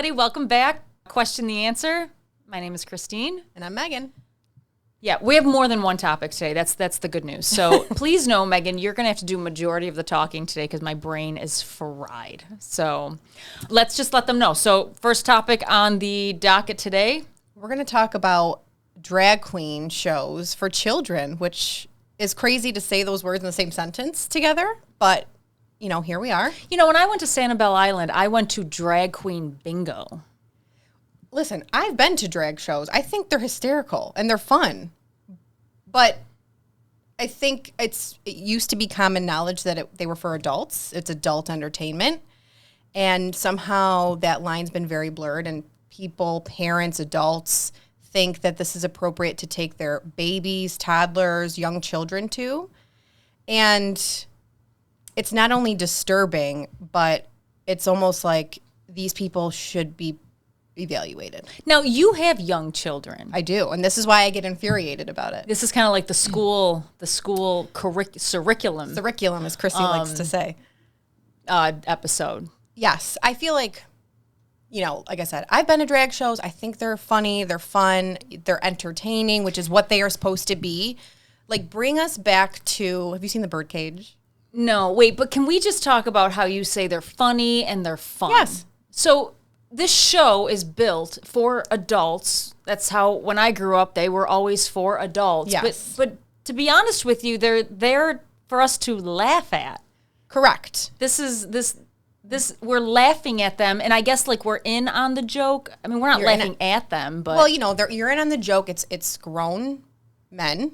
everybody. Welcome back. Question the Answer. My name is Christine. And I'm Megan. Yeah, we have more than one topic today. That's the good news. So please know, Megan, you're going to have to do a majority of the talking today because my brain is fried. So let's just let them know. So first topic on the docket today. We're going to talk about drag queen shows for children, which is crazy to say those words in the same sentence together. But, you know, here we are. You know, when I went to Sanibel Island, I went to drag queen bingo. Listen, I've been to drag shows. I think they're hysterical and they're fun. But I think it used to be common knowledge that they were for adults. It's adult entertainment. And somehow that line's been very blurred, and people, parents, adults think that this is appropriate to take their babies, toddlers, young children to. And it's not only disturbing, but it's almost like these people should be evaluated. Now, you have young children. I do, and this is why I get infuriated about it. This is kind of like the school curriculum. Curriculum, as Chrissy likes to say. Episode. Yes, I feel like, you know, like I said, I've been to drag shows. I think they're funny, they're fun, they're entertaining, which is what they are supposed to be. Like, bring us back to, have you seen The Birdcage? No, wait, but can we just talk about how you say they're funny and they're fun? Yes. So this show is built for adults. That's how, when I grew up, they were always for adults. Yes. But to be honest with you, they're there for us to laugh at. Correct. This we're laughing at them, and I guess like we're in on the joke. I mean, we're not laughing at them, but well, you know, you're in on the joke. It's grown men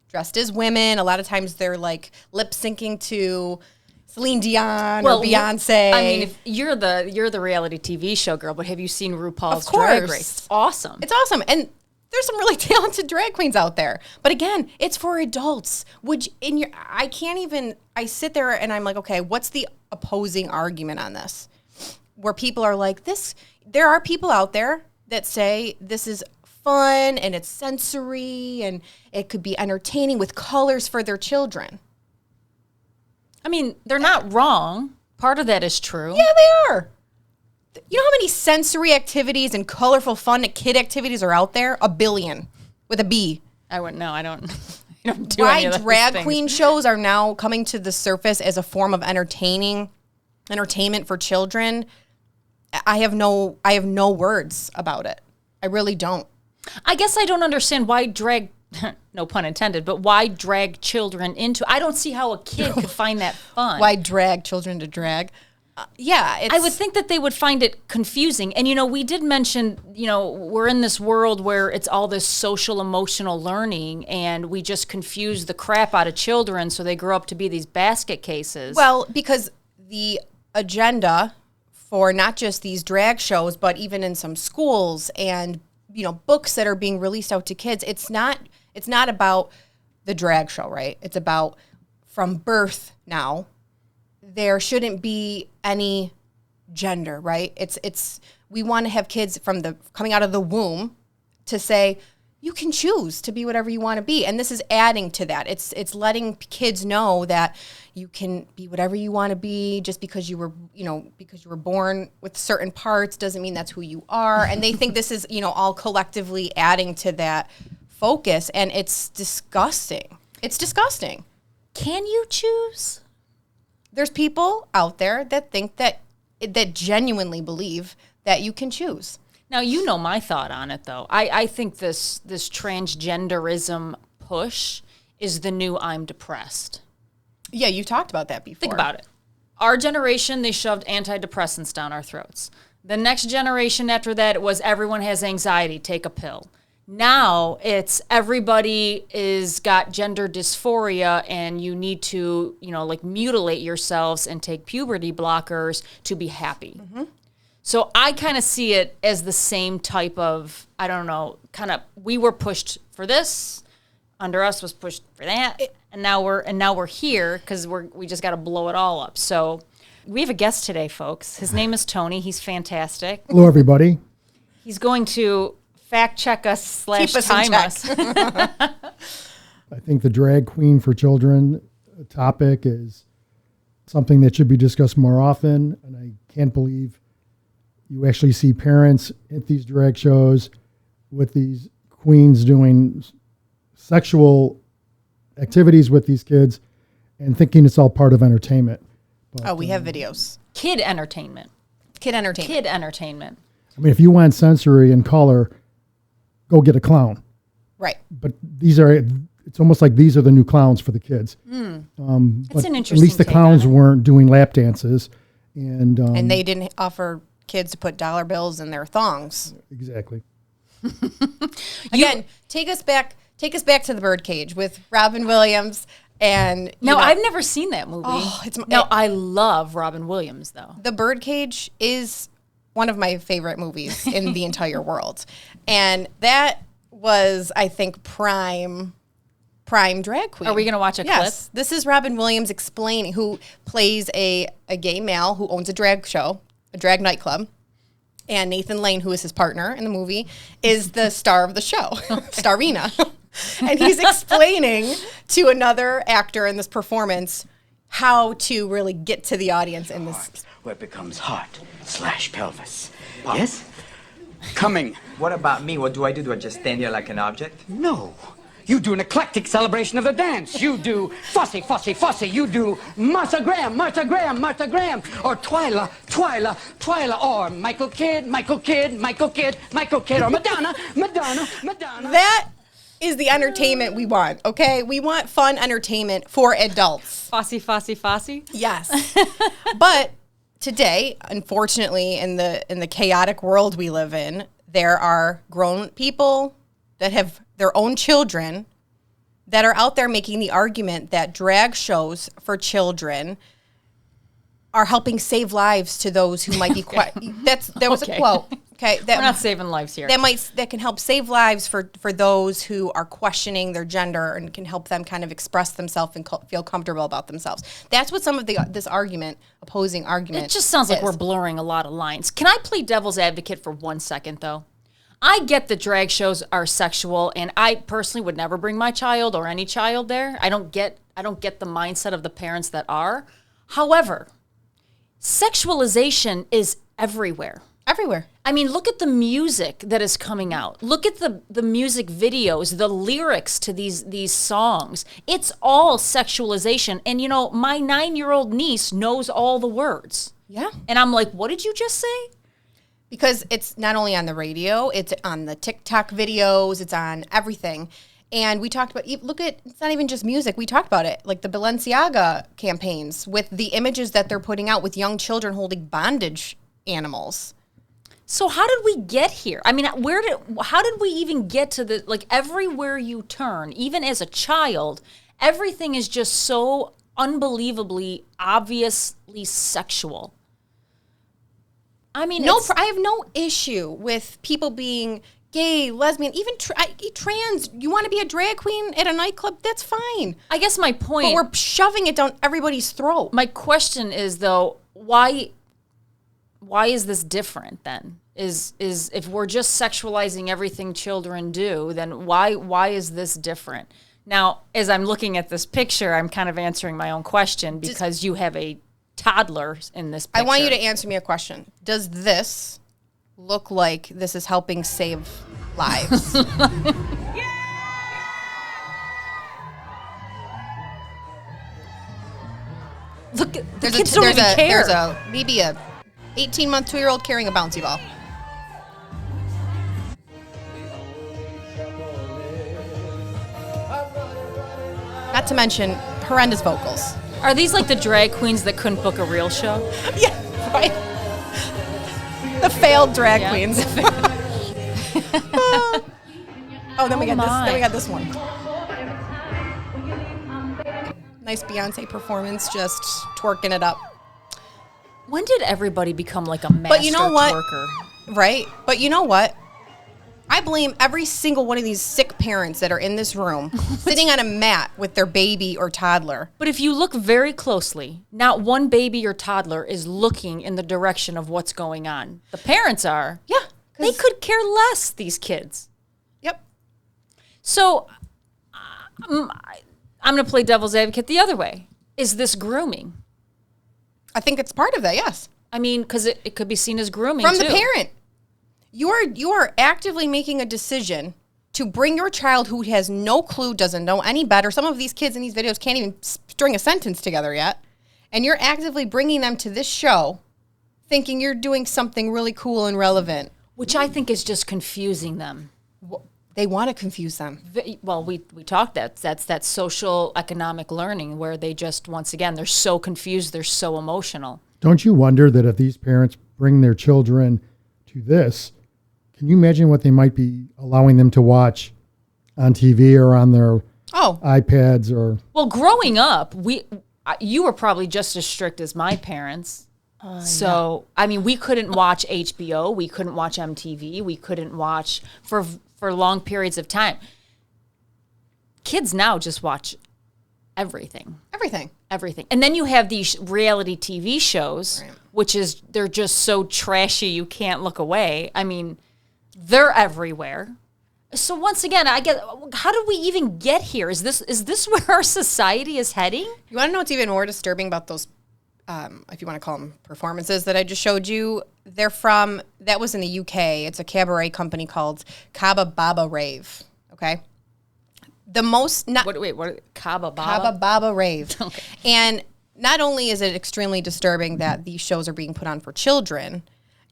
dressed as women. A lot of times they're like lip syncing to Celine Dion or Beyonce. I mean, if you're the reality TV show girl, but have you seen RuPaul's Of course. Drag Race? It's awesome. It's awesome. And there's some really talented drag queens out there. But again, it's for adults. I sit there and I'm like, okay, what's the opposing argument on this? Where people are like, there are people out there that say this is fun and it's sensory and it could be entertaining with colors for their children. I mean, they're not wrong. Part of that is true. Yeah, they are. You know how many sensory activities and colorful fun kid activities are out there? 1 billion with a B. I wouldn't know. I don't do Why any of those drag things. queen shows are now coming to the surface as a form of entertainment for children. I have no words about it. I really don't. I guess I don't understand why drag, no pun intended, but why drag children into, I don't see how a kid could find that fun. Why drag children to drag? I would think that they would find it confusing. And, you know, we did mention, you know, we're in this world where it's all this social emotional learning, and we just confuse the crap out of children so they grow up to be these basket cases. Well, because the agenda for not just these drag shows, but even in some schools and, you know, books that are being released out to kids, it's not about the drag show, right? It's about from birth now. There shouldn't be any gender, right? It's we want to have kids from coming out of the womb to say you can choose to be whatever you want to be, and this is adding to that. It's letting kids know that you can be whatever you want to be. Just because you were born with certain parts doesn't mean that's who you are. And they think this is, you know, all collectively adding to that focus, and it's disgusting. It's disgusting. Can you choose? There's people out there that think that genuinely believe that you can choose. Now, you know my thought on it, though. I think this transgenderism push is the new I'm depressed. Yeah, you talked about that before. Think about it. Our generation, they shoved antidepressants down our throats. The next generation after that, it was everyone has anxiety, take a pill. Now it's everybody is got gender dysphoria and you need to, you know, like mutilate yourselves and take puberty blockers to be happy. Mm-hmm. So I kind of see it as the same type of, I don't know, kind of, we were pushed for this, under us was pushed for that, and now we're here because we just got to blow it all up. So we have a guest today, folks. His name is Tony. He's fantastic. Hello, everybody. He's going to fact check us / Keep us time in check. us. I think the drag queen for children topic is something that should be discussed more often, and I can't believe You actually see parents at these drag shows with these queens doing sexual activities with these kids and thinking it's all part of entertainment. But, we have videos. Kid entertainment. Kid entertainment. Kid entertainment. I mean, if you want sensory and color, go get a clown. Right. But it's almost like these are the new clowns for the kids. That's But an interesting at least the take clowns on it. weren't doing lap dances. And they didn't offer kids to put dollar bills in their thongs. exactly. Again, take us back to the Birdcage with Robin Williams and I've never seen that movie. Oh, I love Robin Williams though. The Birdcage is one of my favorite movies in the entire world. And that was, I think, prime drag queen. Are we going to watch a clip? Yes. This is Robin Williams explaining, who plays a gay male who owns a drag show, a drag nightclub. And Nathan Lane, who is his partner in the movie, is the star of the show, Starina. And he's explaining to another actor in this performance how to really get to the audience in this. Where it becomes heart/pelvis. Yes? Coming. What about me? What do? Do I just stand here like an object? No. You do an eclectic celebration of the dance. You do fussy, fussy, fussy. You do Martha Graham, Martha Graham, Martha Graham. Or Twyla, Twyla, Twyla. Or Michael Kidd, Michael Kidd, Michael Kidd, Michael Kidd. Or Madonna, Madonna, Madonna. That is the entertainment we want, okay? We want fun entertainment for adults. Fossy, Fossy, Fossy? Yes. But today, unfortunately, in the chaotic world we live in, there are grown people that have their own children that are out there making the argument that drag shows for children are helping save lives to those who might be that was a quote. Okay, We're not saving lives here. That can help save lives for those who are questioning their gender and can help them kind of express themselves and feel comfortable about themselves. That's what some of this opposing argument. It just sounds like we're blurring a lot of lines. Can I play devil's advocate for 1 second, though? I get that drag shows are sexual, and I personally would never bring my child or any child there. I don't get the mindset of the parents that are. However, sexualization is everywhere. Everywhere. I mean, look at the music that is coming out. Look at the music videos, the lyrics to these songs. It's all sexualization. And, my 9-year-old niece knows all the words. Yeah. And I'm like, what did you just say? Because it's not only on the radio, it's on the TikTok videos, it's on everything. And we talked about, it's not even just music. We talked about it, like the Balenciaga campaigns with the images that they're putting out with young children holding bondage animals. So how did we get here? I mean, how did we even get to everywhere you turn, even as a child, everything is just so unbelievably, obviously sexual. I mean, I have no issue with people being gay, lesbian, even trans. You want to be a drag queen at a nightclub? That's fine. I guess my point... But we're shoving it down everybody's throat. My question is, though, why is this different then? Is if we're just sexualizing everything children do, then why is this different? Now, as I'm looking at this picture, I'm kind of answering my own question because you have a toddler in this picture. I want you to answer me a question. Does this look like this is helping save lives? Look, the kids don't even care. There's maybe a 18-month, 2-year-old carrying a bouncy ball. Not to mention horrendous vocals. Are these like the drag queens that couldn't book a real show? Yeah, right. The failed drag queens. Then we got this one. Nice Beyonce performance, just twerking it up. When did everybody become like a master twerker? Right? But you know what? I blame every single one of these sick parents that are in this room sitting on a mat with their baby or toddler. But if you look very closely, not one baby or toddler is looking in the direction of what's going on. The parents are. Yeah. They could care less, these kids. Yep. So I'm going to play devil's advocate the other way. Is this grooming? I think it's part of that, yes. I mean, because it could be seen as grooming from too. the parent. You are actively making a decision to bring your child who has no clue, doesn't know any better. Some of these kids in these videos can't even string a sentence together yet. And you're actively bringing them to this show thinking you're doing something really cool and relevant. Which I think is just confusing them. They want to confuse them. Well, we talked that's that social economic learning where they just, once again, they're so confused, they're so emotional. Don't you wonder that if these parents bring their children to this, can you imagine what they might be allowing them to watch on TV or on their iPads or? Well, growing up, you were probably just as strict as my parents. So, yeah. I mean, we couldn't watch HBO, we couldn't watch MTV, we couldn't watch for long periods of time. Kids now just watch everything. Everything. And then you have these reality TV shows, right, which is, they're just so trashy you can't look away. I mean, they're everywhere. So once again, I get, how did we even get here? Is this where our society is heading? You want to know what's even more disturbing about those, if you want to call them performances that I just showed you? They're from, that was in the UK. It's a cabaret company called Kaba Baba Rave. Okay. The most, not, what, Kaba Baba? Kaba Baba Rave. Okay. And not only is it extremely disturbing that these shows are being put on for children,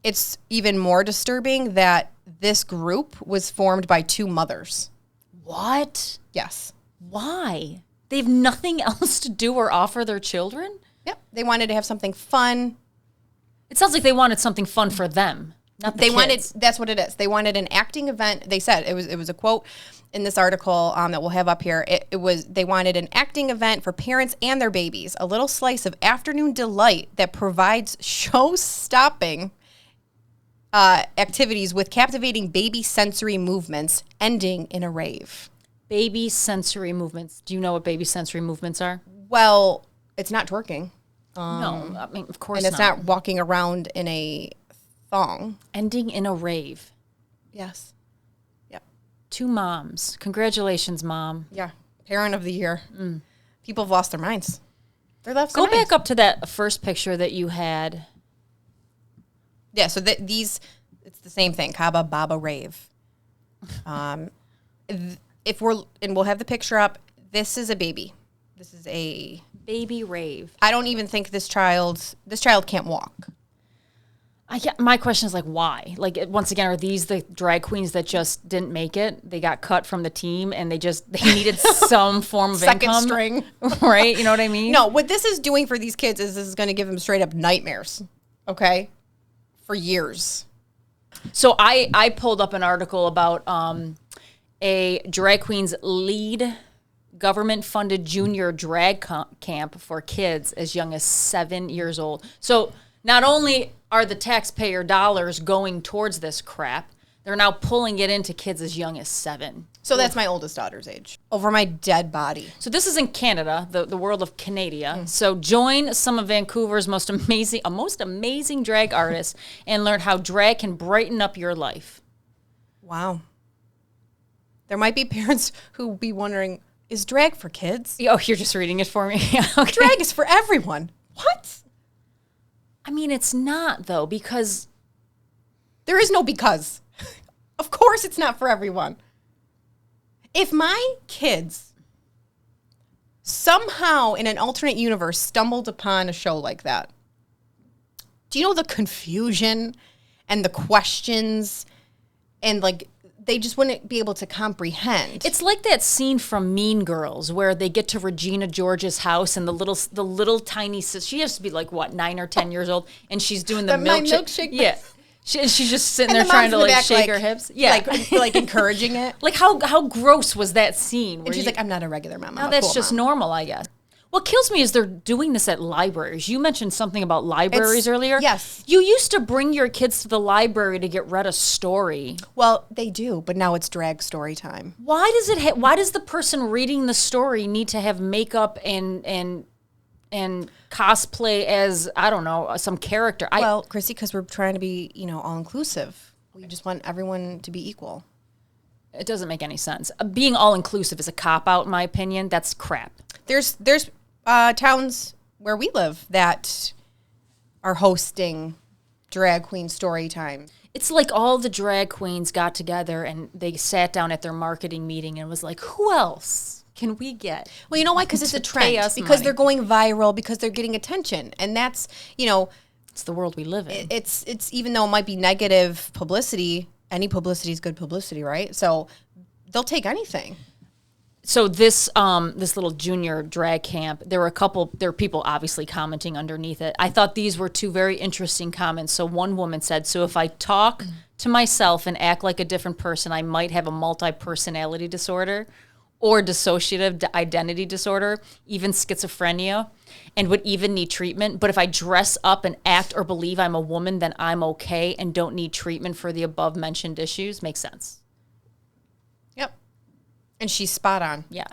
it's even more disturbing that this group was formed by two mothers. What? Yes. Why? They have nothing else to do or offer their children? Yep. They wanted to have something fun. It sounds like they wanted something fun for them, not the kids. That's what it is. They wanted an acting event. They said, it was a quote in this article that we'll have up here. They wanted an acting event for parents and their babies, a little slice of afternoon delight that provides show-stopping activities with captivating baby sensory movements ending in a rave. Baby sensory movements. Do you know what baby sensory movements are? Well, it's not twerking. No, I mean, of course not. And it's not walking around in a thong. Ending in a rave. Yes. Yep. Two moms. Congratulations, Mom. Yeah. Parent of the year. Mm. People have lost their minds. They're left. Go back up to that first picture that you had. Yeah, so it's the same thing, Kaba Baba Rave. We'll have the picture up, this is a baby. This is a baby rave. I don't even think this child can't walk. My question is, like, why? Like, once again, are these the drag queens that just didn't make it? They got cut from the team and they needed some form of second income. String. Right? You know what I mean? No, what this is doing for these kids is this is going to give them straight up nightmares. Okay? For years. So I pulled up an article about a drag queen's lead government-funded junior drag camp for kids as young as 7 years old. So not only are the taxpayer dollars going towards this crap, they're now pulling it into kids as young as 7. So that's my oldest daughter's age. Over my dead body. So this is in Canada, the world of Canada. Mm. So join some of Vancouver's most amazing drag artists and learn how drag can brighten up your life. Wow. There might be parents who will be wondering, is drag for kids? Oh, you're just reading it for me? Yeah, okay. Drag is for everyone. What? I mean, it's not, though, because... There is no because. Of course it's not for everyone. If my kids somehow in an alternate universe stumbled upon a show like that, do you know the confusion and the questions and, like, they just wouldn't be able to comprehend. It's like that scene from Mean Girls where they get to Regina George's house and the little tiny sis, she has to be like, what, 9 or 10 years old, and she's doing the milkshake. Yeah. She's just sitting there trying to like shake her hips. Yeah. Like encouraging it. Like how gross was that scene? And she's like, I'm not a regular mom. Now that's just normal, I guess. What kills me is they're doing this at libraries. You mentioned something about libraries earlier. Yes. You used to bring your kids to the library to get read a story. Well, they do, but now it's drag story time. Why does the person reading the story need to have makeup and cosplay as, I don't know, some character? Well, Chrissy, because we're trying to be, all inclusive. We just want everyone to be equal. It doesn't make any sense. Being all inclusive is a cop out, in my opinion. That's crap. There's towns where we live that are hosting drag queen story time. It's like all the drag queens got together and they sat down at their marketing meeting and was like, who else can we get? Well, you know why? Because it's a pay trend. us Because money. they're going viral, because they're getting attention. And that's, It's the world we live in. it's even though it might be negative publicity, any publicity is good publicity, right? So they'll take anything. So this little junior drag camp, there were people obviously commenting underneath it. I thought these were two very interesting comments. So one woman said, so if I talk to myself and act like a different person, I might have a multi-personality disorder or dissociative identity disorder, even schizophrenia, and would even need treatment. But if I dress up and act or believe I'm a woman, then I'm okay and don't need treatment for the above mentioned issues. Makes sense. Yep. And she's spot on. Yeah.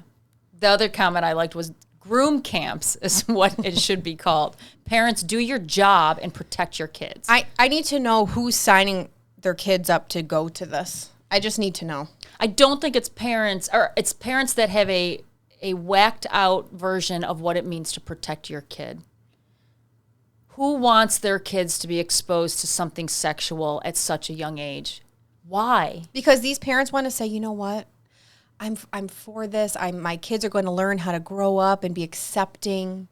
The other comment I liked was groom camps is what it should be called. Parents, do your job and protect your kids. I need to know who's signing their kids up to go to this. I just need to know. I don't think it's parents, or it's parents that have a whacked out version of what it means to protect your kid. Who wants their kids to be exposed to something sexual at such a young age? Why? Because these parents want to say, you know what? I'm for this. My kids are going to learn how to grow up and be accepting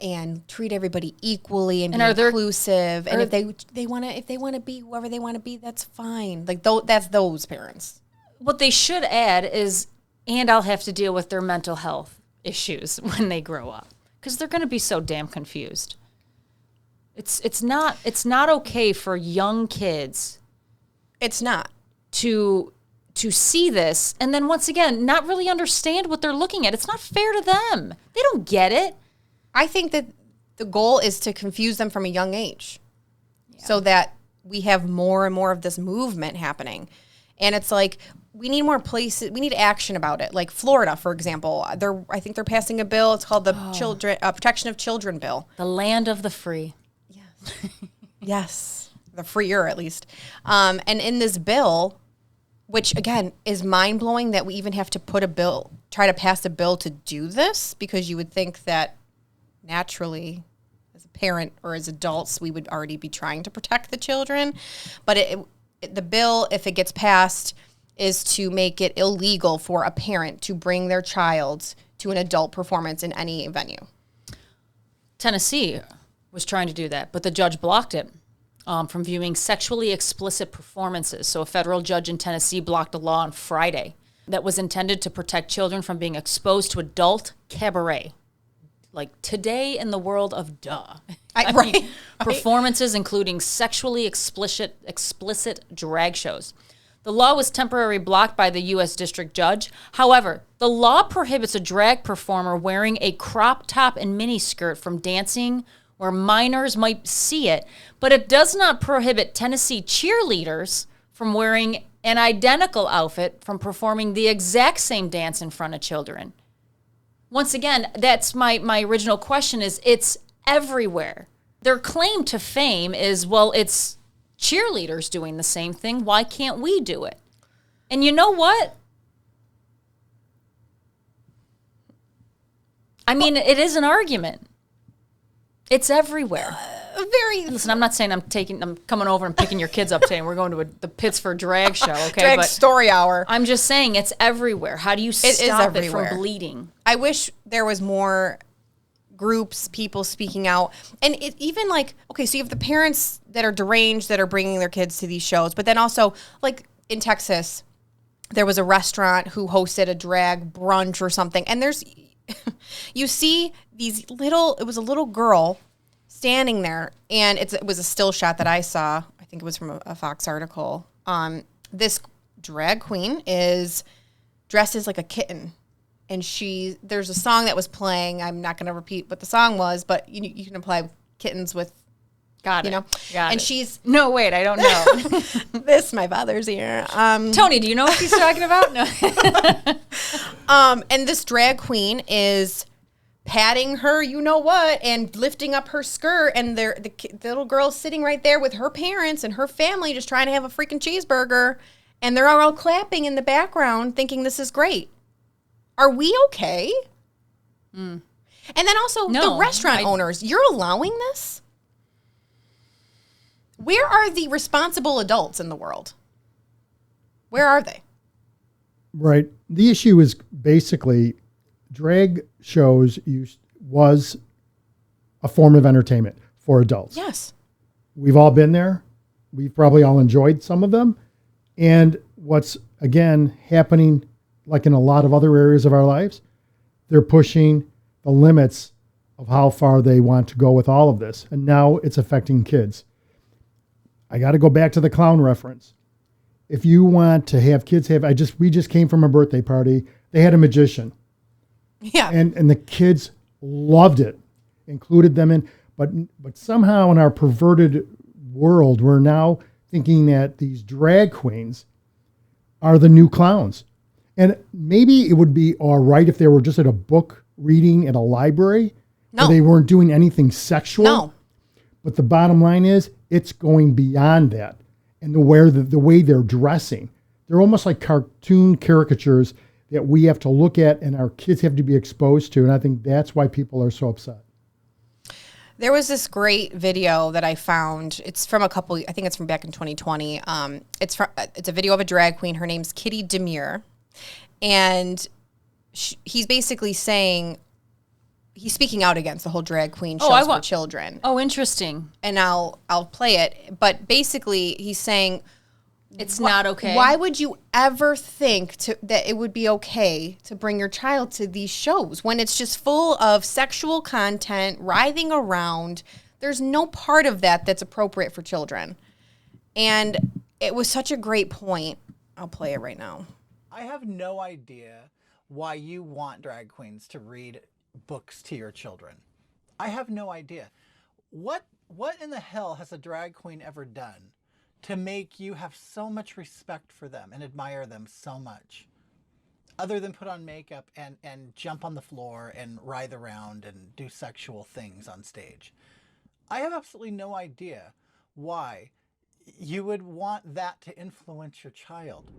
and treat everybody equally and be inclusive. And if they want to be whoever they want to be, that's fine. Like that's those parents. What they should add is, and I'll have to deal with their mental health issues when they grow up, because they're going to be so damn confused. It's not okay for young kids. It's not to see this and then once again not really understand what they're looking at. It's not fair to them. They don't get it. I think that the goal is to confuse them from a young age, so that we have more and more of this movement happening. And it's like, we need more places. We need action about it. Like Florida, for example, I think they're passing a bill. It's called the Protection of Children Bill. The land of the free. Yes. Yes. The freer, at least. And in this bill, which again is mind blowing that we even have to try to pass a bill to do this, because you would think that naturally, as a parent or as adults, we would already be trying to protect the children. But the bill, if it gets passed, is to make it illegal for a parent to bring their child to an adult performance in any venue. Tennessee was trying to do that, but the judge blocked it from viewing sexually explicit performances. So a federal judge in Tennessee blocked a law on Friday that was intended to protect children from being exposed to adult cabaret. Like today in the world of duh. Performances including sexually explicit drag shows. The law was temporarily blocked by the U.S. District Judge. However, the law prohibits a drag performer wearing a crop top and miniskirt from dancing where minors might see it, but it does not prohibit Tennessee cheerleaders from wearing an identical outfit from performing the exact same dance in front of children. Once again, that's my original question is, it's everywhere. Their claim to fame is, well, it's cheerleaders doing the same thing. Why can't we do it? And you know what? I mean, it is an argument. It's everywhere. Listen, I'm not saying I'm coming over and picking your kids up today and we're going to the Pittsford drag show, okay? Drag story hour. I'm just saying it's everywhere. How do you stop it from bleeding? I wish there was more groups, people speaking out. And it even like, okay, so you have the parents that are deranged that are bringing their kids to these shows, but then also like in Texas, there was a restaurant who hosted a drag brunch or something. And you see it was a little girl standing there, and it was a still shot that I saw. I think it was from a Fox article. This drag queen is dressed as like a kitten, and there's a song that was playing. I'm not going to repeat what the song was, but you can apply kittens with. Got it. And she's no, wait, I don't know. This my father's ear. Tony, do you know what he's talking about? No. And this drag queen is patting her, you know what, and lifting up her skirt, and the little girl's sitting right there with her parents and her family just trying to have a freaking cheeseburger, and they're all clapping in the background thinking this is great. Are we okay? And then also the restaurant owners, you're allowing this? Where are the responsible adults in the world? Where are they? Right. The issue is basically drag shows was a form of entertainment for adults. Yes. We've all been there. We've probably all enjoyed some of them. And what's, again, happening, like in a lot of other areas of our lives, they're pushing the limits of how far they want to go with all of this. And now it's affecting kids. I got to go back to the clown reference. If you want to have kids we just came from a birthday party. They had a magician. Yeah. And the kids loved it, included them in. But somehow in our perverted world, we're now thinking that these drag queens are the new clowns. And maybe it would be all right if they were just at a book reading at a library. No. Where they weren't doing anything sexual. No. But the bottom line is it's going beyond that. And the way they're dressing. They're almost like cartoon caricatures that we have to look at and our kids have to be exposed to. And I think that's why people are so upset. There was this great video that I found. It's from I think it's from back in 2020. It's a video of a drag queen. Her name's Kitty Demure. And he's basically saying, he's speaking out against the whole drag queen shows for children. Oh, interesting. And I'll play it. But basically, he's saying it's not okay. Why would you ever think that it would be okay to bring your child to these shows when it's just full of sexual content, writhing around? There's no part of that that's appropriate for children. And it was such a great point. I'll play it right now. I have no idea why you want drag queens to read books to your children. I have no idea. What in the hell has a drag queen ever done to make you have so much respect for them and admire them so much? Other than put on makeup and jump on the floor and writhe around and do sexual things on stage. I have absolutely no idea why you would want that to influence your child.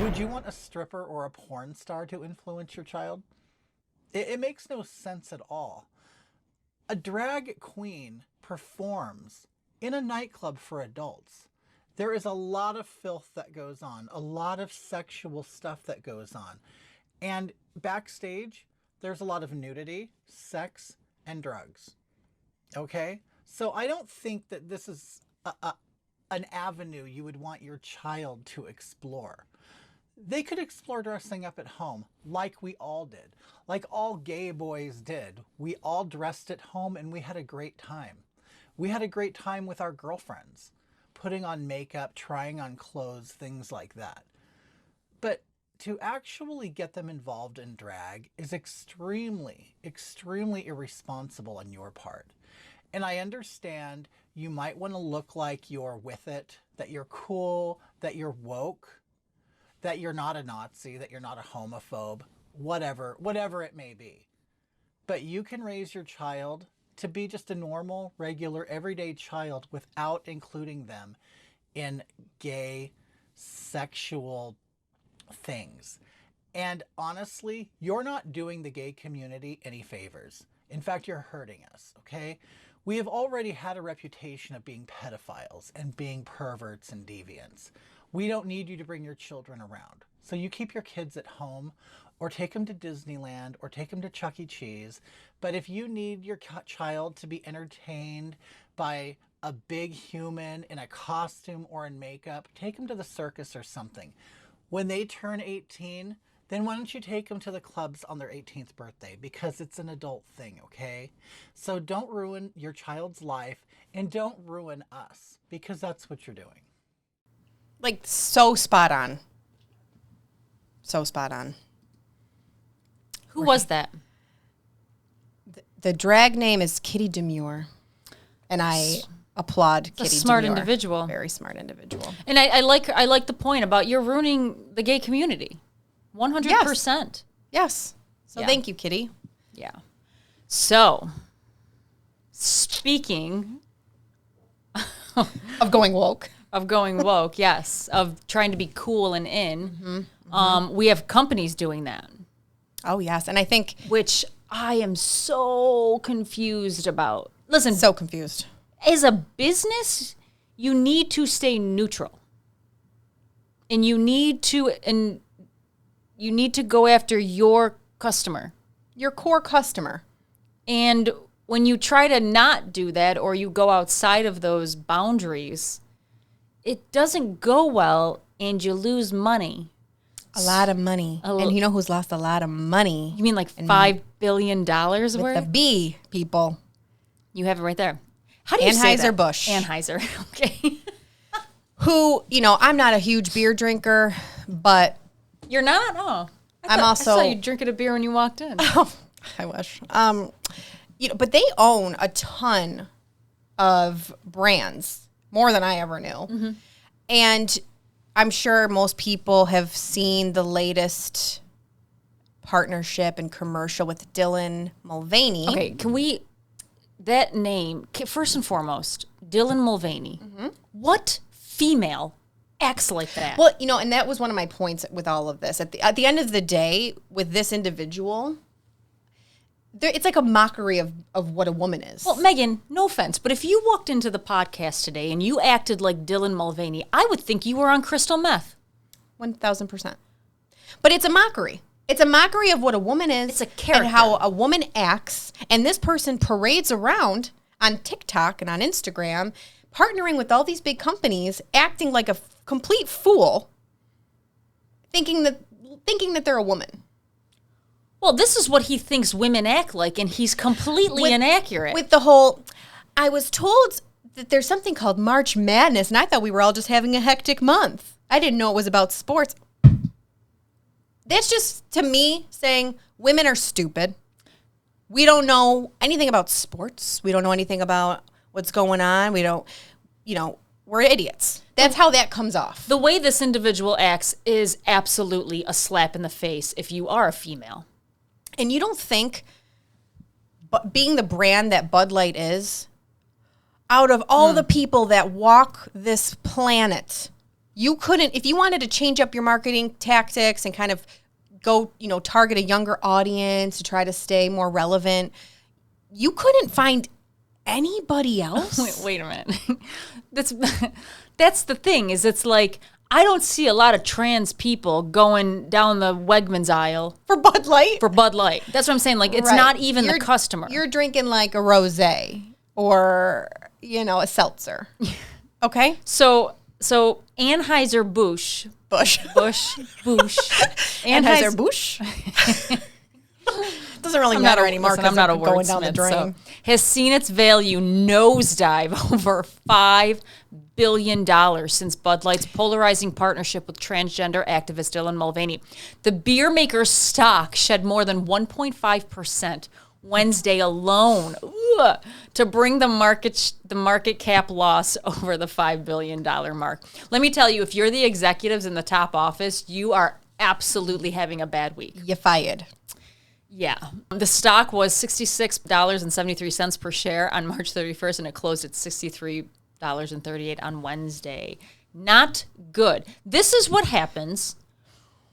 Would you want a stripper or a porn star to influence your child? It makes no sense at all. A drag queen performs in a nightclub for adults. There is a lot of filth that goes on, a lot of sexual stuff that goes on. And backstage, there's a lot of nudity, sex, and drugs. Okay? So I don't think that this is an avenue you would want your child to explore. They could explore dressing up at home like we all did, like all gay boys did. We all dressed at home and we had a great time. We had a great time with our girlfriends, putting on makeup, trying on clothes, things like that. But to actually get them involved in drag is extremely, extremely irresponsible on your part. And I understand you might want to look like you're with it, that you're cool, that you're woke, that you're not a Nazi, that you're not a homophobe, whatever it may be. But you can raise your child to be just a normal, regular, everyday child without including them in gay, sexual things. And honestly, you're not doing the gay community any favors. In fact, you're hurting us, okay? We have already had a reputation of being pedophiles and being perverts and deviants. We don't need you to bring your children around. So you keep your kids at home or take them to Disneyland or take them to Chuck E. Cheese. But if you need your child to be entertained by a big human in a costume or in makeup, take them to the circus or something. When they turn 18, then why don't you take them to the clubs on their 18th birthday? Because it's an adult thing, okay? So don't ruin your child's life and don't ruin us, because that's what you're doing. Like, so spot on. So spot on. Who was that? The drag name is Kitty Demure. And I applaud Kitty Demure. A smart individual. Very smart individual. And I like the point about you're ruining the gay community. 100%. Yes. So Yeah. thank you, Kitty. Yeah. So, speaking Of going woke. of going woke, yes, of trying to be cool and in, we have companies doing that. Oh, yes. And I think... which I am so confused about. Listen, So confused. as a business, you need to stay neutral. And you need to go after your customer. Your core customer. And when you try to not do that or you go outside of those boundaries, it doesn't go well and you lose money. A lot of money. And you know who's lost a lot of money? You mean like $5 billion worth? With the B, people. You have it right there. How do you say that? Anheuser-Busch. Anheuser. Okay. Who, I'm not a huge beer drinker, but... You're not? Oh. I I saw you drinking a beer when you walked in. Oh, I wish. But they own a ton of brands, more than I ever knew. Mm-hmm. And I'm sure most people have seen the latest partnership and commercial with Dylan Mulvaney. Okay, that name, first and foremost, Dylan Mulvaney. Mm-hmm. What female acts like that? Well, and that was one of my points with all of this. At the end of the day, with this individual, it's like a mockery of what a woman is. Well, Megan, no offense, but if you walked into the podcast today and you acted like Dylan Mulvaney, I would think you were on crystal meth. 1,000%. But it's a mockery. It's a mockery of what a woman is. It's a character. And how a woman acts. And this person parades around on TikTok and on Instagram, partnering with all these big companies, acting like a complete fool, thinking that they're a woman. Well, this is what he thinks women act like, and he's completely inaccurate. With the whole, I was told that there's something called March Madness, and I thought we were all just having a hectic month. I didn't know it was about sports. That's just, to me, saying women are stupid. We don't know anything about sports. We don't know anything about what's going on. We don't, we're idiots. That's how that comes off. The way this individual acts is absolutely a slap in the face if you are a female. And you don't think, but being the brand that Bud Light is, out of all the people that walk this planet, you couldn't, if you wanted to change up your marketing tactics and kind of go, target a younger audience to try to stay more relevant, you couldn't find anybody else. Wait a minute. That's the thing, is it's like, I don't see a lot of trans people going down the Wegmans aisle. For Bud Light? For Bud Light. That's what I'm saying. Like, it's not even the customer. You're drinking like a rosé or, a seltzer. Okay? So Anheuser-Busch. Busch. Anheuser-Busch? Doesn't really matter anymore because I'm not going down the drain. So has seen its value nosedive over $5 billion since Bud Light's polarizing partnership with transgender activist Dylan Mulvaney. The beer maker's stock shed more than 1.5% Wednesday alone to bring the market cap loss over the $5 billion mark. Let me tell you, if you're the executives in the top office, you are absolutely having a bad week. You fired. Yeah. The stock was $66.73 per share on March 31st, and it closed at $63.38 on Wednesday. Not good. This is what happens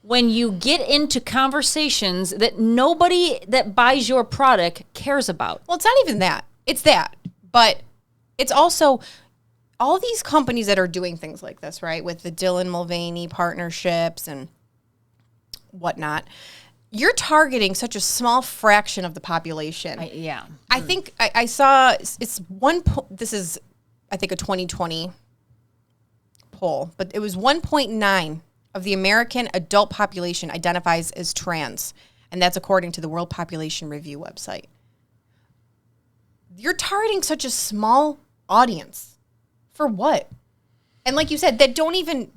when you get into conversations that nobody that buys your product cares about. Well, it's not even that. It's that. But it's also all these companies that are doing things like this, right, with the Dylan Mulvaney partnerships and whatnot. You're targeting such a small fraction of the population. I think I saw it's this is, I think, a 2020 poll, but it was 1.9 of the American adult population identifies as trans, and that's according to the World Population Review website. You're targeting such a small audience. For what? And like you said, that don't even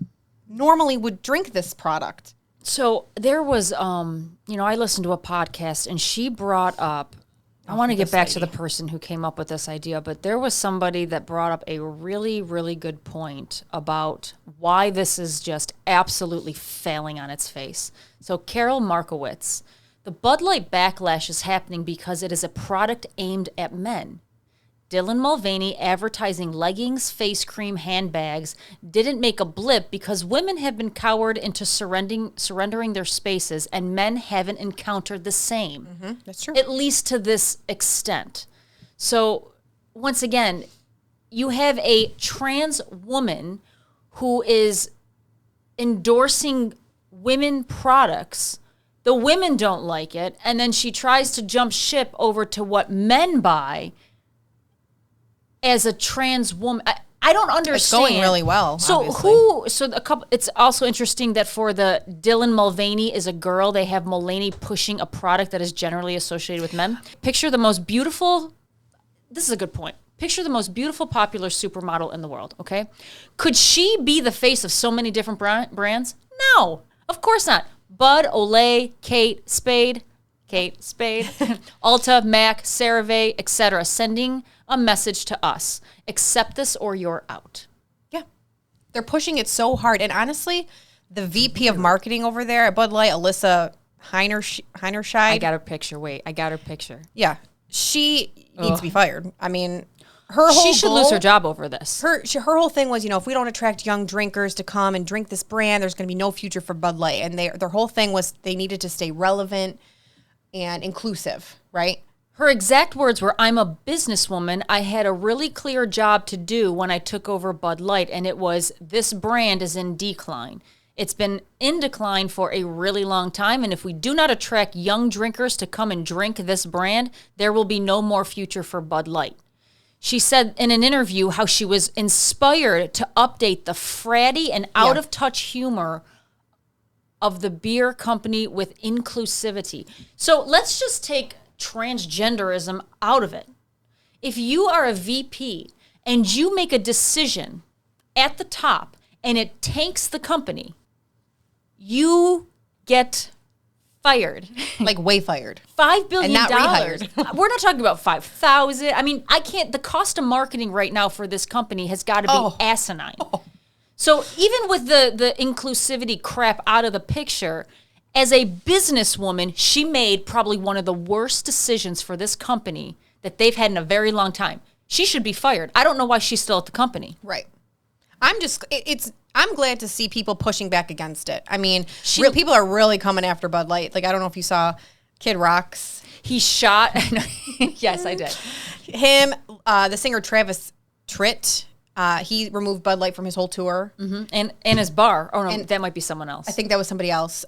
normally would drink this product. So there was, I listened to a podcast, and she brought up, I want to get back to the person who came up with this idea, but there was somebody that brought up a really, really good point about why this is just absolutely failing on its face. So Carol Markowitz, the Bud Light backlash is happening because it is a product aimed at men. Dylan Mulvaney advertising leggings, face cream, handbags didn't make a blip because women have been cowered into surrendering their spaces, and men haven't encountered the same. Mm-hmm. That's true. At least to this extent. So, once again, you have a trans woman who is endorsing women products. The women don't like it, and then she tries to jump ship over to what men buy as a trans woman. I don't understand. It's going really well. So obviously. it's also interesting that for the Dylan Mulvaney is a girl, they have Mulvaney pushing a product that is generally associated with men. Picture the most beautiful, this is a good point. Picture the most beautiful, popular supermodel in the world, okay? Could she be the face of so many different brands? No, of course not. Bud, Olay, Kate Spade, Ulta, MAC, CeraVe, etc., sending a message to us. Accept this or you're out. Yeah. They're pushing it so hard. And honestly, the VP of marketing over there at Bud Light, Alyssa Heinerscheid. I got her picture. Wait, I got her picture. Yeah. She needs to be fired. I mean, her whole She should lose her job over this. Her whole thing was, if we don't attract young drinkers to come and drink this brand, there's going to be no future for Bud Light. And their whole thing was they needed to stay relevant and inclusive, right? Her exact words were, I'm a businesswoman. I had a really clear job to do when I took over Bud Light, and it was, this brand is in decline. It's been in decline for a really long time, and if we do not attract young drinkers to come and drink this brand, there will be no more future for Bud Light. She said in an interview how she was inspired to update the fratty and out-of-touch humor of the beer company with inclusivity. So let's just take transgenderism out of it. If you are a VP and you make a decision at the top and it tanks the company, you get fired. Like way fired. $5 billion. And not rehired. We're not talking about 5,000. I mean, the cost of marketing right now for this company has got to be asinine. So even with the inclusivity crap out of the picture, as a businesswoman, she made probably one of the worst decisions for this company that they've had in a very long time. She should be fired. I don't know why she's still at the company. Right. I'm glad to see people pushing back against it. I mean, people are really coming after Bud Light. Like, I don't know if you saw Kid Rock's. He shot. Yes, I did. Him, the singer Travis Tritt, he removed Bud Light from his whole tour. Mm-hmm. And his bar. Oh, no, that might be someone else. I think that was somebody else.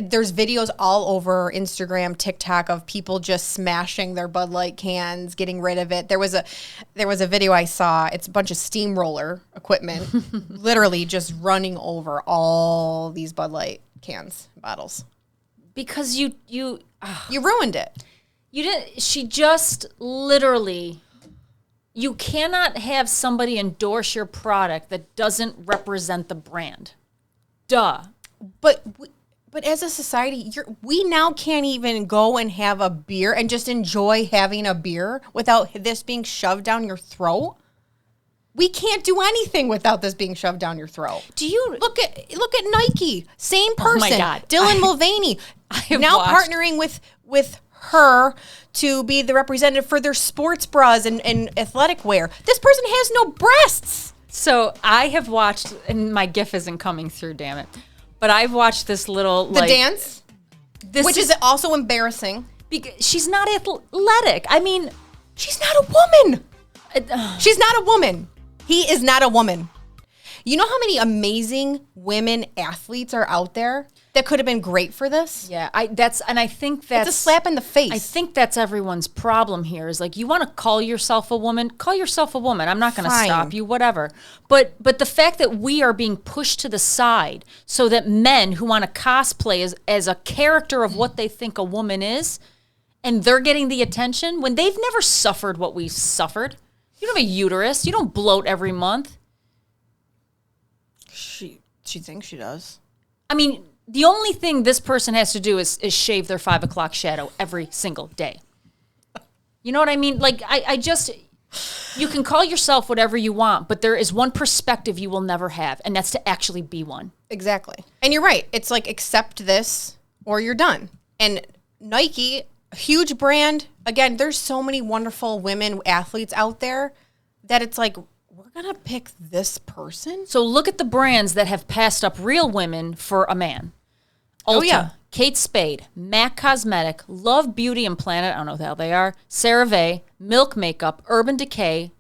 There's videos all over Instagram, TikTok of people just smashing their Bud Light cans, getting rid of it. There was a video I saw. It's a bunch of steamroller equipment, literally just running over all these Bud Light cans, bottles. Because you ruined it. You didn't. She just literally. You cannot have somebody endorse your product that doesn't represent the brand. Duh. But as a society, we now can't even go and have a beer and just enjoy having a beer without this being shoved down your throat. We can't do anything without this being shoved down your throat. Do you look at Nike? Same person. Oh my God. Dylan Mulvaney now partnering with her to be the representative for their sports bras and athletic wear. This person has no breasts. So I have watched, and my GIF isn't coming through, damn it. But I've watched this little the dance, which is also embarrassing because she's not athletic. I mean, she's not a woman. She's not a woman. He is not a woman. You know how many amazing women athletes are out there that could have been great for this? Yeah, I think that's it's a slap in the face. I think that's everyone's problem here is like, you want to call yourself a woman, call yourself a woman. I'm not going to stop you, whatever. But the fact that we are being pushed to the side so that men who want to cosplay as a character of what they think a woman is, and they're getting the attention when they've never suffered what we suffered. You don't have a uterus. You don't bloat every month. She thinks she does. I mean, the only thing this person has to do is shave their 5 o'clock shadow every single day. You know what I mean? Like, you can call yourself whatever you want, but there is one perspective you will never have, and that's to actually be one. Exactly. And you're right. It's like, accept this or you're done. And Nike a huge brand. Again, there's so many wonderful women athletes out there that it's like, we're going to pick this person? So look at the brands that have passed up real women for a man. Ulta, Oh, yeah. Kate Spade, MAC Cosmetic, Love Beauty and Planet, I don't know who the hell they are, CeraVe, Milk Makeup, Urban Decay,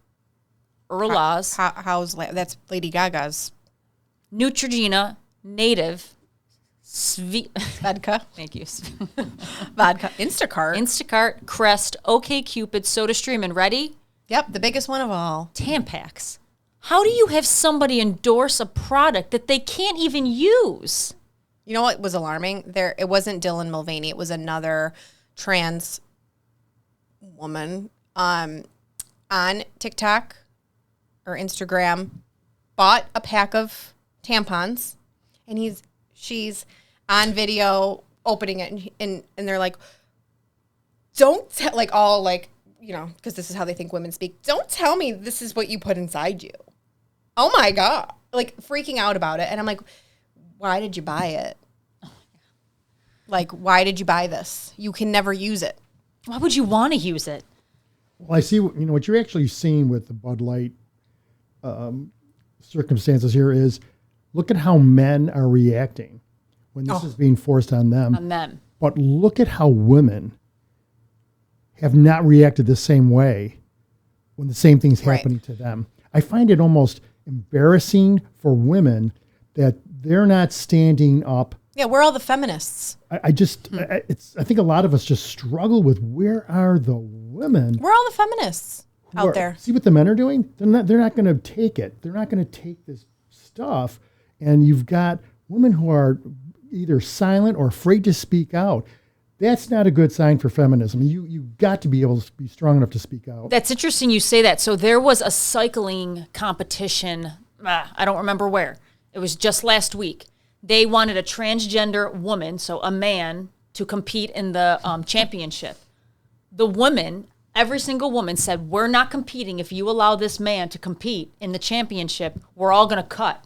Urla's, That's Lady Gaga's. Neutrogena, Native, Vodka. thank you, Vodka. Instacart, Crest, OkCupid, SodaStream, and Ready, Yep, the biggest one of all. Tampax. How do you have somebody endorse a product that they can't even use? You know what was alarming? It wasn't Dylan Mulvaney. It was another trans woman on TikTok or Instagram, bought a pack of tampons, and she's on video opening it, and they're like, because this is how they think women speak. Don't tell me this is what you put inside you. Oh my God. Like freaking out about it. And I'm like, why did you buy it? Like, why did you buy this? You can never use it. Why would you want to use it? Well, I see, what you're actually seeing with the Bud Light circumstances here is look at how men are reacting when this is being forced on them. On them. But look at how women have not reacted the same way when the same thing's happening to them. I find it almost embarrassing for women that they're not standing up. Yeah, we're all the feminists. I think a lot of us just struggle with, where are the women? We're all the feminists out there. See what the men are doing? They're not going to take it. They're not going to take this stuff. And you've got women who are either silent or afraid to speak out. That's not a good sign for feminism. You've got to be able to be strong enough to speak out. That's interesting you say that. So there was a cycling competition, I don't remember where. It was just last week. They wanted a transgender woman, so a man, to compete in the championship. The woman, every single woman said, we're not competing. If you allow this man to compete in the championship, we're all going to cut.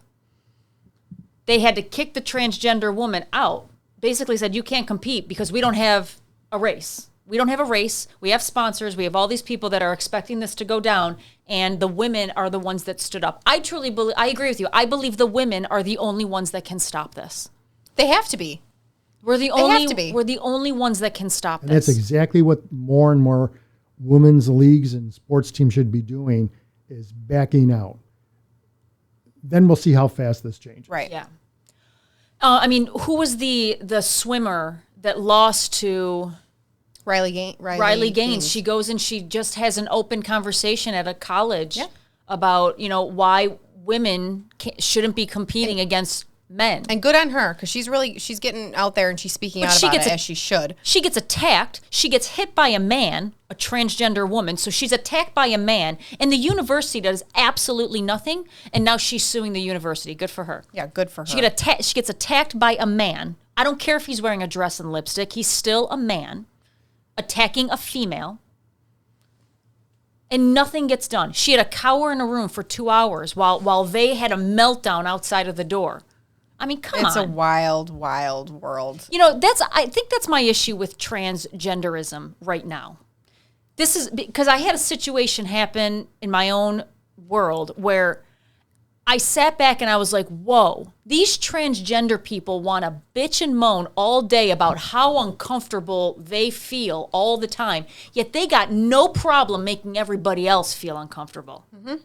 They had to kick the transgender woman out. Basically said, you can't compete because we don't have a race. We don't have a race. We have sponsors. We have all these people that are expecting this to go down, and the women are the ones that stood up. I truly believe, I agree with you. I believe the women are the only ones that can stop this. They have to be. We're the only ones that can stop And this. that's exactly what more and more women's leagues and sports teams should be doing, is backing out. Then we'll see how fast this changes. Right. Yeah. Who was the swimmer that lost to Riley Gaines? She goes and she just has an open conversation at a college about, why women shouldn't be competing against men. And good on her, because she's getting out there and she's speaking out about it as she should. She gets attacked. She gets hit by a man, a transgender woman. So she's attacked by a man, and the university does absolutely nothing. And now she's suing the university. Good for her. Yeah, good for her. She gets attacked by a man. I don't care if he's wearing a dress and lipstick. He's still a man attacking a female. And nothing gets done. She had to cower in a room for 2 hours while they had a meltdown outside of the door. I mean, come on. It's a wild, wild world. I think that's my issue with transgenderism right now. This is because I had a situation happen in my own world where I sat back and I was like, whoa, these transgender people want to bitch and moan all day about how uncomfortable they feel all the time, yet they got no problem making everybody else feel uncomfortable. Mm-hmm.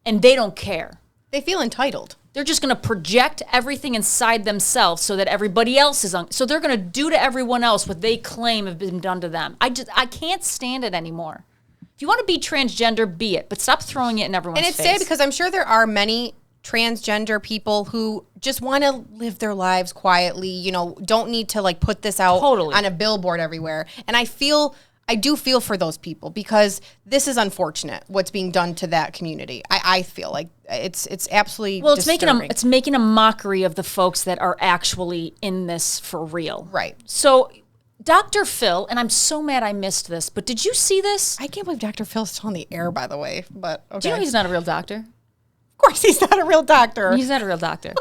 And they don't care. They feel entitled. They're just going to project everything inside themselves so that everybody else is so they're going to do to everyone else what they claim have been done to them. I can't stand it anymore. If you want to be transgender, be it, but stop throwing it in everyone's face. And it's sad because I'm sure there are many transgender people who just want to live their lives quietly, don't need to put this out on a billboard everywhere. And I do feel for those people because this is unfortunate what's being done to that community. I feel like it's absolutely disturbing. It's making a mockery of the folks that are actually in this for real. Right. So Dr. Phil, and I'm so mad I missed this, but did you see this? I can't believe Dr. Phil's still on the air, by the way. But okay. Do you know he's not a real doctor? Of course he's not a real doctor. He's not a real doctor.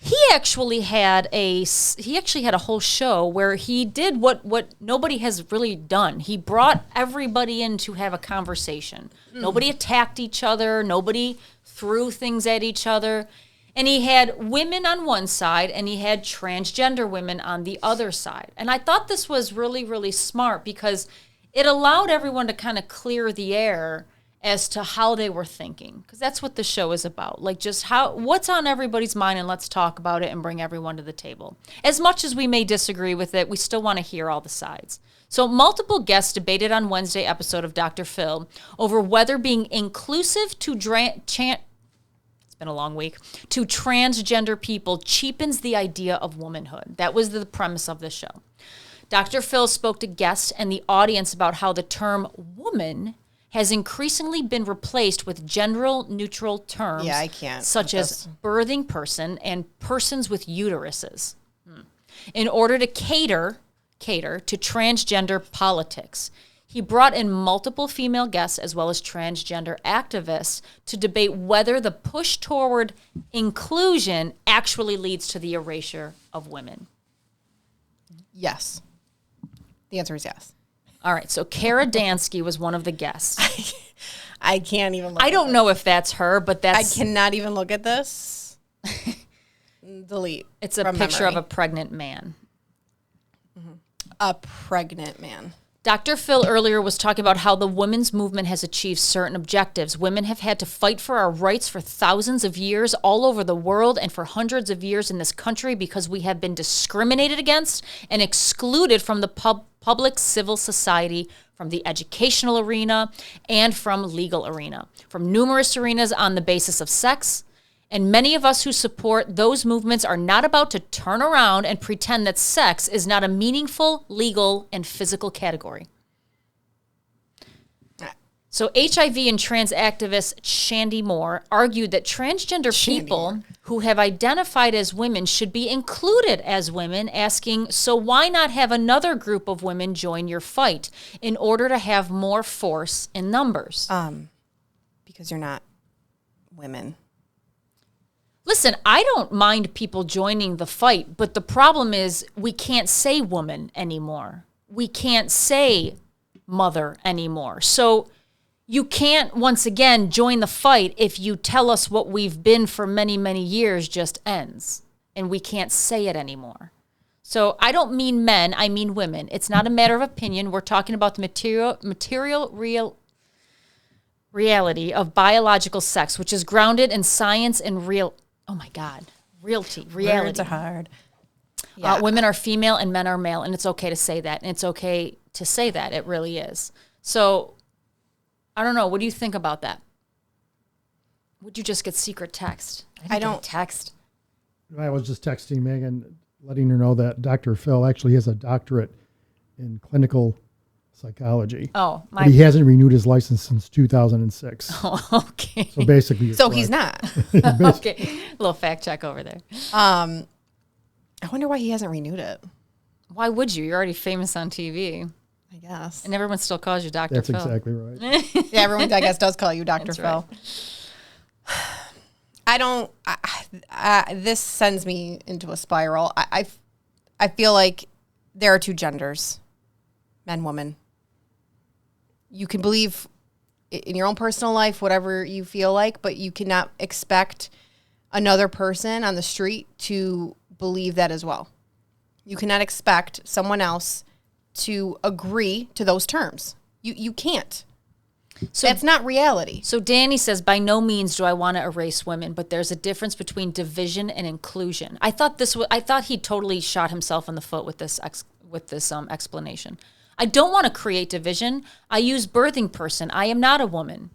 he actually had a whole show where he did what nobody has really done. He brought everybody in to have a conversation. Nobody attacked each other. Nobody threw things at each other. And he had women on one side and he had transgender women on the other side. And I thought this was really, really smart because it allowed everyone to kind of clear the air as to how they were thinking, because that's what the show is about. Like, just what's on everybody's mind, and let's talk about it and bring everyone to the table. As much as we may disagree with it, we still want to hear all the sides. So multiple guests debated on Wednesday episode of Dr. Phil over whether being inclusive to it's been a long week, to transgender people cheapens the idea of womanhood. That was the premise of the show. Dr. Phil spoke to guests and the audience about how the term woman has increasingly been replaced with gender-neutral terms such as birthing person and persons with uteruses in order to cater to transgender politics. He brought in multiple female guests as well as transgender activists to debate whether the push toward inclusion actually leads to the erasure of women. Yes. The answer is yes. All right, so Kara Dansky was one of the guests. I can't even look I don't know if that's her, but that's... I cannot even look at this. Delete. It's a picture of a pregnant man. A pregnant man. Dr. Phil earlier was talking about how the women's movement has achieved certain objectives. Women have had to fight for our rights for thousands of years all over the world and for hundreds of years in this country because we have been discriminated against and excluded from the public civil society, from the educational arena, and from legal arena, from numerous arenas on the basis of sex. And many of us who support those movements are not about to turn around and pretend that sex is not a meaningful, legal, and physical category. So HIV and trans activist Shandy Moore argued that transgender people who have identified as women should be included as women, asking, so why not have another group of women join your fight in order to have more force in numbers? Because you're not women. Listen, I don't mind people joining the fight, but the problem is we can't say woman anymore. We can't say mother anymore. So you can't, once again, join the fight if you tell us what we've been for many, many years just ends, and we can't say it anymore. So I don't mean men, I mean women. It's not a matter of opinion. We're talking about the material reality of biological sex, which is grounded in science and reality. Words are hard. Yeah. Women are female and men are male, and it's okay to say that. And it's okay to say that. It really is. So, I don't know. What do you think about that? Would you just get secret text? I don't text. I was just texting Megan, letting her know that Dr. Phil actually has a doctorate in clinical psychology. Oh, but he hasn't renewed his license since 2006. Oh, okay. So basically, so he's not. Okay, a little fact check over there. I wonder why he hasn't renewed it. Why would you? You're already famous on TV. I guess. And everyone still calls you Dr. That's Phil. That's exactly right. Yeah, everyone, I guess, does call you Dr. Phil. Right. This sends me into a spiral. I feel like there are two genders, men, women. You can believe in your own personal life, whatever you feel like, but you cannot expect another person on the street to believe that as well. You cannot expect someone else to agree to those terms. You can't. So that's not reality. So Danny says, by no means do I want to erase women, but there's a difference between division and inclusion. I thought he totally shot himself in the foot with this explanation. I don't want to create division. I use birthing person. I am not a woman.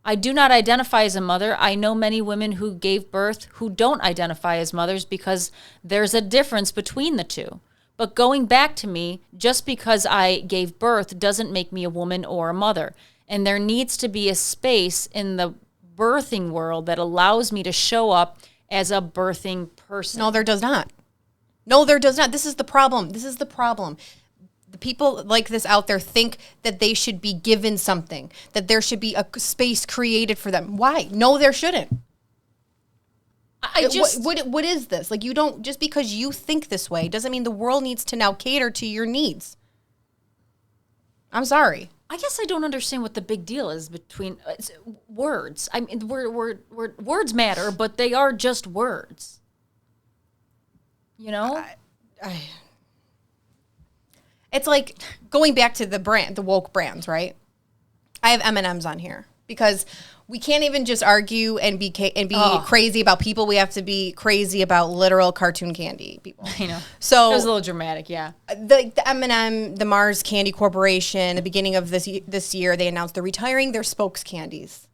I do not identify as a mother. I know many women who gave birth who don't identify as mothers because there's a difference between the two. But going back to me, just because I gave birth doesn't make me a woman or a mother. And there needs to be a space in the birthing world that allows me to show up as a birthing person. No, there does not. No, there does not. This is the problem. The people like this out there think that they should be given something, that there should be a space created for them. Why? No, there shouldn't. What is this? Like, you don't, just because you think this way doesn't mean the world needs to now cater to your needs. I'm sorry. I guess I don't understand what the big deal is between words. I mean, words matter, but they are just words. You know? It's like going back to the woke brands, right? I have M&Ms on here because we can't even just argue and be crazy about people. We have to be crazy about literal cartoon candy people. I know. So it was a little dramatic, yeah. The M&M, the Mars Candy Corporation, the beginning of this year, they announced they're retiring their spokes candies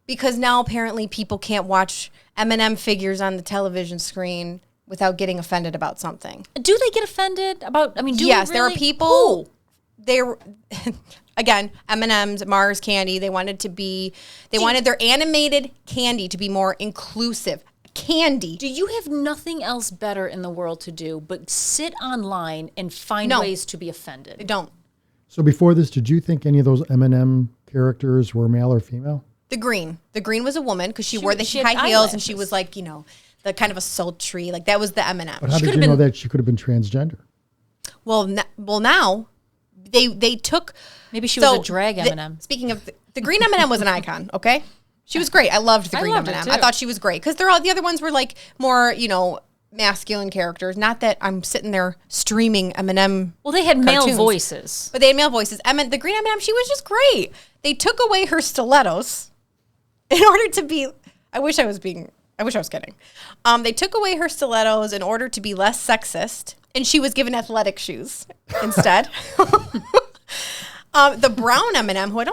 because now apparently people can't watch M&M figures on the television screen without getting offended about something. Do they get offended about? I mean, yes, really? There are people. They're again, M&M's, Mars Candy. They wanted their animated candy to be more inclusive. Candy. Do you have nothing else better in the world to do but sit online and find ways to be offended? I don't. So before this, did you think any of those M&M characters were male or female? The green was a woman because she wore the high heels and she was like, the kind of a sultry, like that was the M&M. But how did you know that she could have been transgender? Well, now they took. Maybe she was a drag M&M. Speaking of the green M&M was an icon. Okay, she was great. I loved the green M&M. I thought she was great because the other ones were like more masculine characters. Not that I'm sitting there streaming M&M. Well, they had male voices, but they had male voices. The green M&M, she was just great. They took away her stilettos in order to be. I wish I was kidding. They took away her stilettos in order to be less sexist, and she was given athletic shoes instead. The brown M&M, who I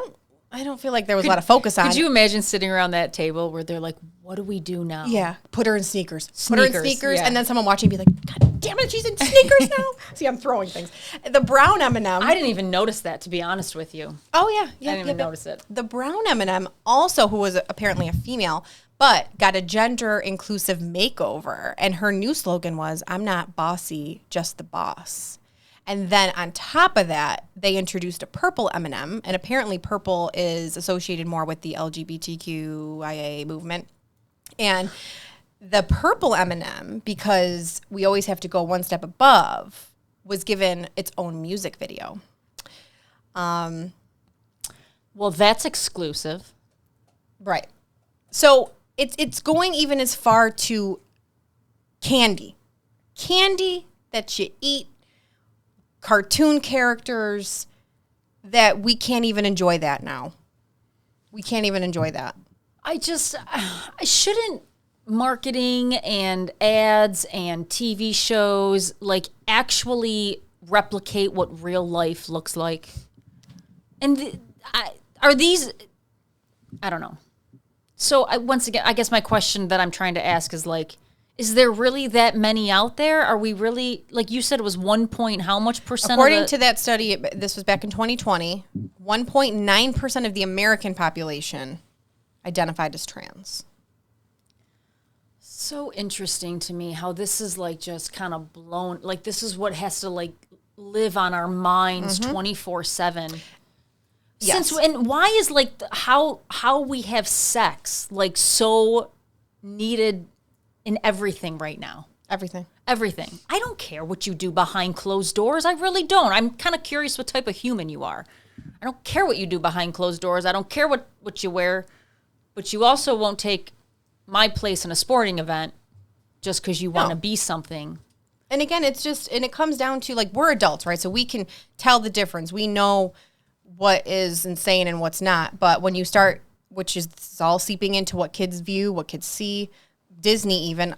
don't feel like there was a lot of focus on. Could you imagine sitting around that table where they're like, "What do we do now?" Yeah, put her in sneakers. Yeah. And then someone watching be like, "God damn it, she's in sneakers now." See, I'm throwing things. The brown M&M. I didn't even notice that, to be honest with you. Oh yeah, I didn't even notice it. The brown M&M, also who was apparently a female, but got a gender-inclusive makeover. And her new slogan was, "I'm not bossy, just the boss." And then on top of that, they introduced a purple M&M. And apparently purple is associated more with the LGBTQIA movement. And the purple M&M, because we always have to go one step above, was given its own music video. Well, that's exclusive. Right. So it's going even as far to candy that you eat, cartoon characters, that we can't even enjoy that now. We can't even enjoy that. I shouldn't marketing and ads and TV shows actually replicate what real life looks like? And are these, I don't know. So once again, I guess my question that I'm trying to ask is there really that many out there? Are we really, like you said, it was 1 point, how much percent? According to that study, this was back in 2020, 1.9% of the American population identified as trans. So interesting to me how this is just kind of blown, this is what has to live on our minds 24/7. Yes. And why is how we have sex so needed in everything right now? Everything. I don't care what you do behind closed doors. I really don't. I'm kind of curious what type of human you are. I don't care what you do behind closed doors. I don't care what you wear. But you also won't take my place in a sporting event just because you want to be something. And again, it comes down to we're adults, right? So we can tell the difference. We know what is insane and what's not. But when you start, which is all seeping into what kids view, what kids see, Disney even,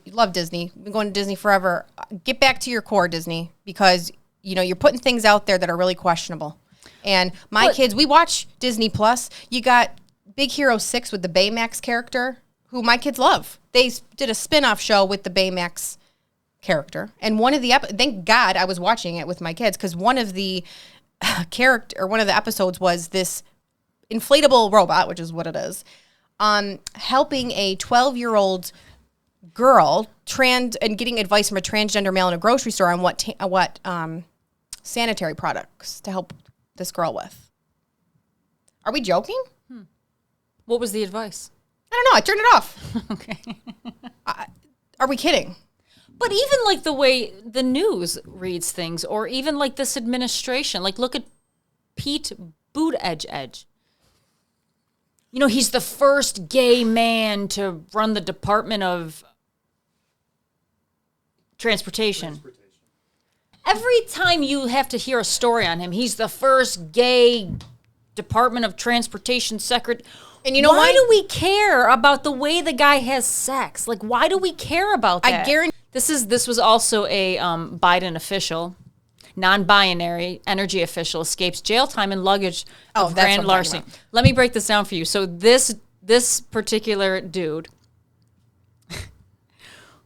love Disney, been going to Disney forever. Get back to your core, Disney, because you're putting things out there that are really questionable. And kids, we watch Disney Plus. You got Big Hero 6 with the Baymax character, who my kids love. They did a spin-off show with the Baymax character. And one of the thank God I was watching it with my kids, because one of the episodes was this inflatable robot, which is what it is, helping a 12-year-old girl and getting advice from a transgender male in a grocery store on what sanitary products to help this girl with. Are we joking? What was the advice? I don't know. I turned it off. Okay. Are we kidding? But even like the way the news reads things, or even like this administration, like look at Pete Buttigieg. You know, he's the first gay man to run the Department of Transportation. Every time you have to hear a story on him, he's the first gay Department of Transportation secretary. And you know why do we care about the way the guy has sex? Like, why do we care about that? I guarantee. This was also a Biden official, non-binary energy official, escapes jail time and luggage of that's grand what I'm talking larceny. about. Let me break this down for you. So this particular dude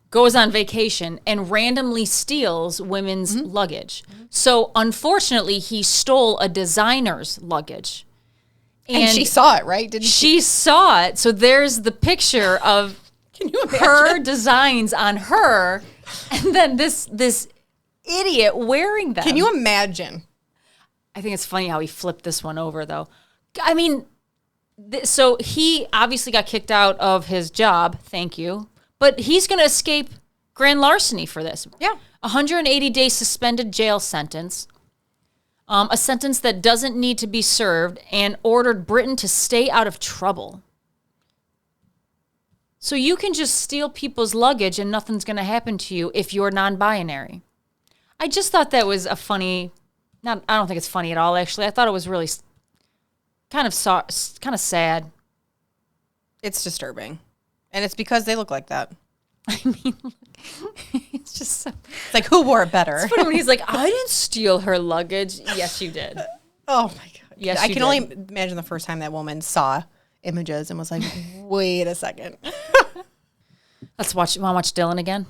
goes on vacation and randomly steals women's luggage. So unfortunately, he stole a designer's luggage. And she saw it, right? Didn't She saw it. So there's the picture of Can you imagine? her designs on her, and then this idiot wearing them. Can you imagine? I think it's funny how he flipped this one over, though. I mean, so he obviously got kicked out of his job. Thank you. But he's going to escape grand larceny for this. Yeah. 180-day suspended jail sentence. A sentence that doesn't need to be served, and ordered Britain to stay out of trouble. So you can just steal people's luggage and nothing's going to happen to you if you're non-binary. I just thought that was a funny, I don't think it's funny at all, actually. I thought it was really kind of sad. It's disturbing. And it's because they look like that. I mean, it's just so... It's like, who wore it better? It's funny when he's like, I didn't steal her luggage. Yes, you did. Oh, my God. Yes, I you can did. only imagine the first time that woman saw images and was like, wait a second. Let's watch. Want to watch Dylan again?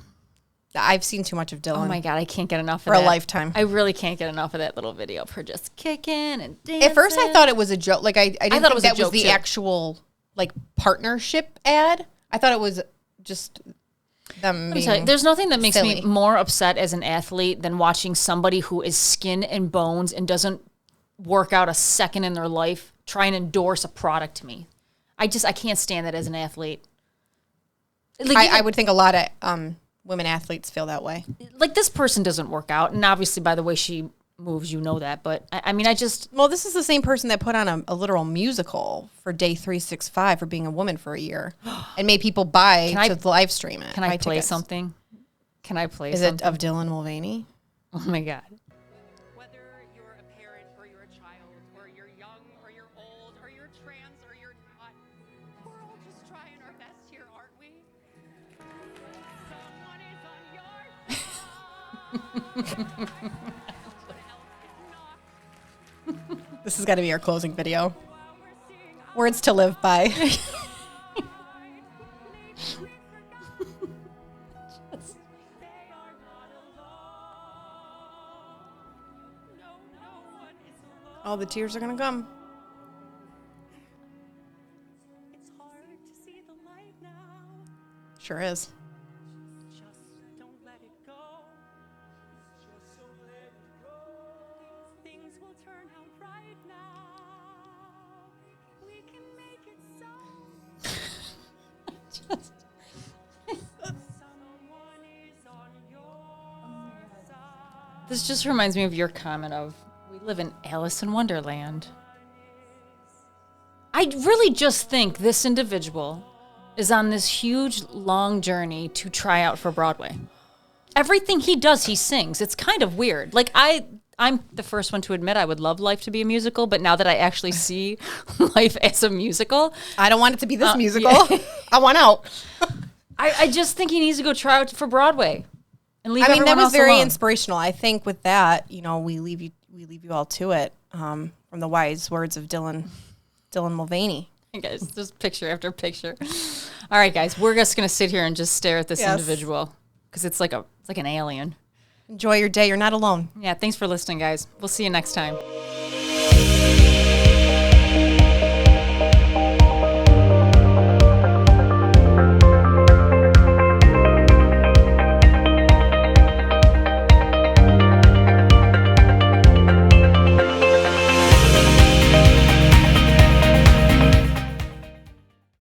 I've seen too much of Dylan. Oh my God, I can't get enough of For that. a lifetime. I really can't get enough of that little video of her just kicking and dancing. At first, I thought it was a joke. Like, I didn't thought it think was a that was joke, the too. actual, like, partnership ad. I thought it was just them Let me tell you, being there's nothing that makes silly. me more upset as an athlete than watching somebody who is skin and bones and doesn't work out a second in their life try and endorse a product to me. I can't stand that as an athlete. Like, I would think a lot of women athletes feel that way. like this person doesn't work out, and obviously by the way she moves, you know that. But I mean, Well, this is the same person that put on a literal musical for Day 365 for being a woman for a year and made people buy Can I- to live stream it. can I buy play tickets. something? Can I play Is something? it of Dylan Mulvaney? Oh my God. Whether you're a parent or you're a child, or you're young or you're old, or you're trans or you're not, we're all just trying our best here, aren't we? Someone is on your side. This has got to be our closing video. Words to live by. Oh, the tears are going to come. It's hard to see the light now. Sure is. Just don't let it go. Just don't let it go. Things will turn out right now. We can make it so. Someone is on your side. This just reminds me of your comment of, we live in Alice in Wonderland. I really just think this individual is on this huge, long journey to try out for Broadway. Everything he does, he sings. It's kind of weird. Like, I'm the first one to admit I would love life to be a musical, but now that I actually see life as a musical, I don't want it to be this musical. yeah. I want out. I just think he needs to go try out for Broadway and leave I mean, that everyone was else very alone. inspirational. I think with that, you know, we leave you all to it from the wise words of Dylan Mulvaney. Guys, just picture after picture. All right, guys, we're just gonna sit here and just stare at this Yes. individual because it's like an alien. Enjoy your day. You're not alone. Yeah, thanks for listening, guys. We'll see you next time.